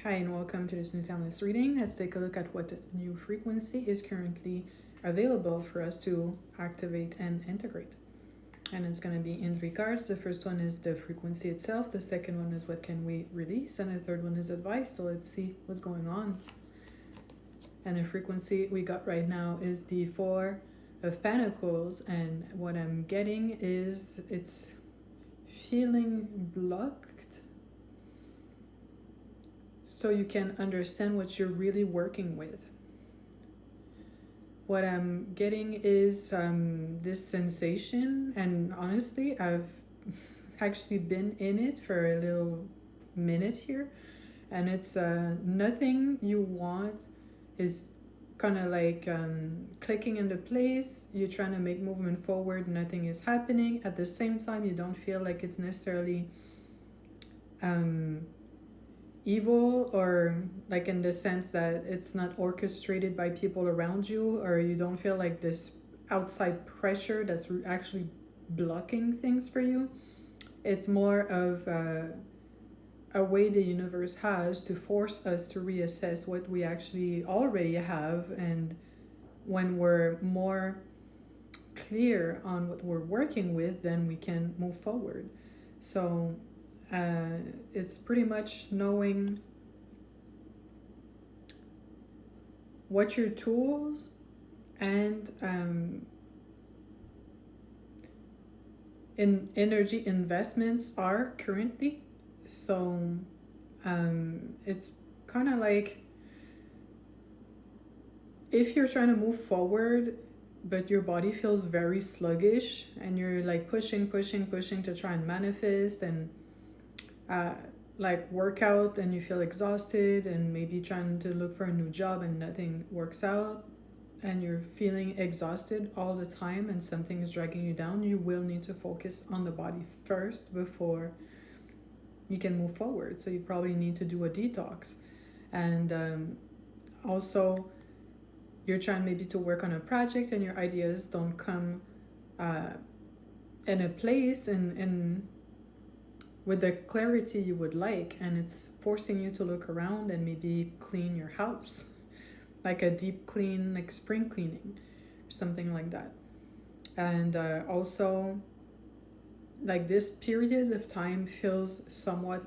Hi and welcome to this new timeless reading. Let's take a look at what new frequency is currently available for us to activate and integrate. And it's going to be in three cards. The first one is the frequency itself, the second one is what can we release, and the third one is advice. So let's see what's going on. And the frequency we got right now is the Four of Pentacles, and what I'm getting is it's feeling blocked, so you can understand what you're really working with. What I'm getting is this sensation, and honestly, I've actually been in it for a little minute here, and it's nothing you want is kind of like clicking into place. You're trying to make movement forward, nothing is happening. At the same time, you don't feel like it's necessarily evil, or like in the sense that it's not orchestrated by people around you, or you don't feel like this outside pressure that's actually blocking things for you. It's more of a way the universe has to force us to reassess what we actually already have, and when we're more clear on what we're working with, then we can move forward. So it's pretty much knowing what your tools and in energy investments are currently. So it's kind of like if you're trying to move forward but your body feels very sluggish and you're like pushing to try and manifest and like work out, and you feel exhausted and maybe trying to look for a new job and nothing works out, and you're feeling exhausted all the time and something is dragging you down, you will need to focus on the body first before you can move forward. So you probably need to do a detox. And also you're trying maybe to work on a project and your ideas don't come in a place and with the clarity you would like, and it's forcing you to look around and maybe clean your house, like a deep clean, like spring cleaning, something like that. And also, like this period of time feels somewhat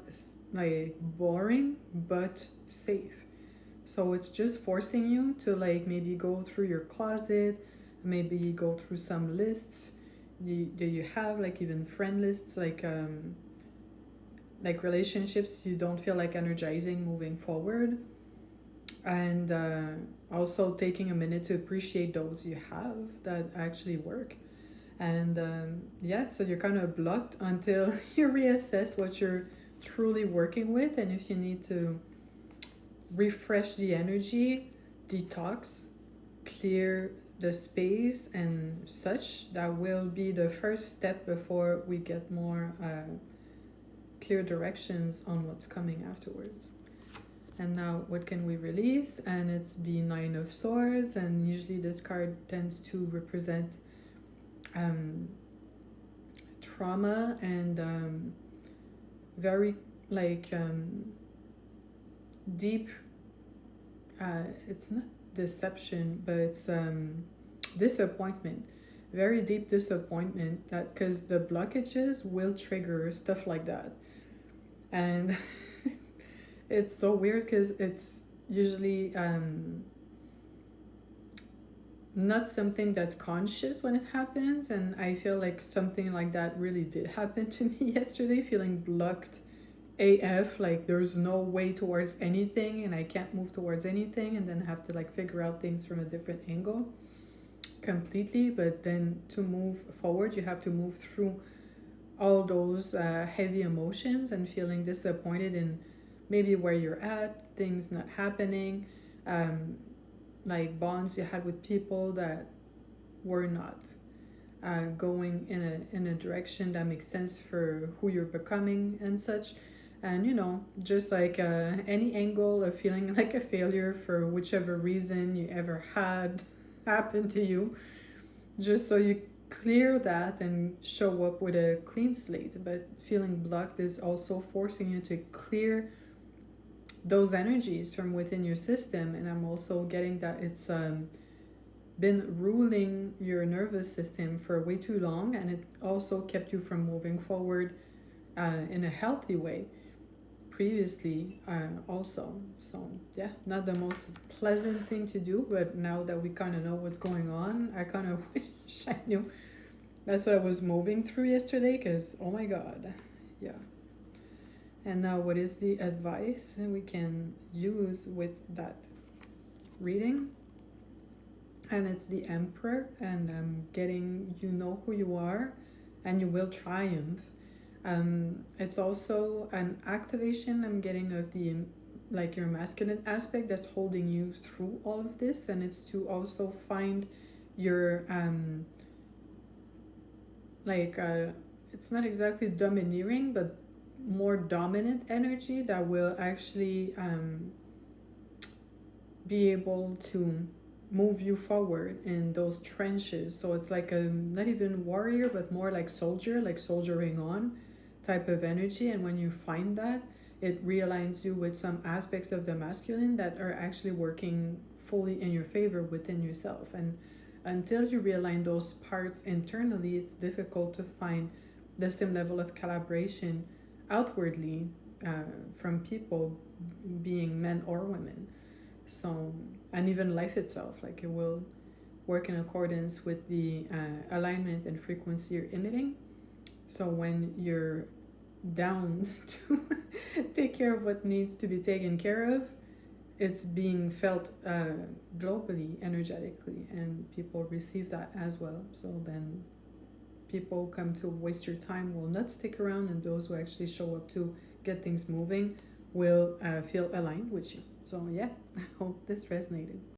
like boring but safe. So it's just forcing you to like maybe go through your closet, maybe go through some lists. Do you have like even friend lists, like relationships you don't feel like energizing moving forward, and also taking a minute to appreciate those you have that actually work. And so you're kind of blocked until you reassess what you're truly working with, and if you need to refresh the energy, detox, clear the space and such, that will be the first step before we get more clear directions on what's coming afterwards. And now what can we release? And it's the Nine of Swords, and usually this card tends to represent trauma and very like deep, it's not deception, but it's disappointment, very deep disappointment, that because the blockages will trigger stuff like that. And it's so weird because it's usually not something that's conscious when it happens, and I feel like something like that really did happen to me yesterday, feeling blocked AF, like there's no way towards anything and I can't move towards anything, and then have to like figure out things from a different angle completely. But then to move forward, you have to move through all those heavy emotions and feeling disappointed in maybe where you're at, things not happening, like bonds you had with people that were not going in a direction that makes sense for who you're becoming and such. And just like any angle of feeling like a failure for whichever reason you ever had happen to you, just so you clear that and show up with a clean slate. But feeling blocked is also forcing you to clear those energies from within your system. And I'm also getting that it's been ruling your nervous system for way too long, and it also kept you from moving forward in a healthy way previously also. So yeah, not the most pleasant thing to do, but now that we kind of know what's going on, I kind of wish I knew. That's what I was moving through yesterday, because oh my god, yeah. And now what is the advice we can use with that reading? And it's the Emperor, and I'm getting, you know who you are and you will triumph. It's also an activation I'm getting of the, like, your masculine aspect that's holding you through all of this, and it's to also find your it's not exactly domineering, but more dominant energy that will actually be able to move you forward in those trenches. So it's like a, not even warrior, but more like soldier, like soldiering on type of energy. And when you find that, it realigns you with some aspects of the masculine that are actually working fully in your favor within yourself. And until you realign those parts internally, it's difficult to find the same level of collaboration outwardly from people, being men or women. So, and even life itself, like, it will work in accordance with the alignment and frequency you're emitting. So when you're down to take care of what needs to be taken care of, it's being felt globally, energetically, and people receive that as well. So then people come to waste your time will not stick around, and those who actually show up to get things moving will feel aligned with you. So yeah, I hope this resonated.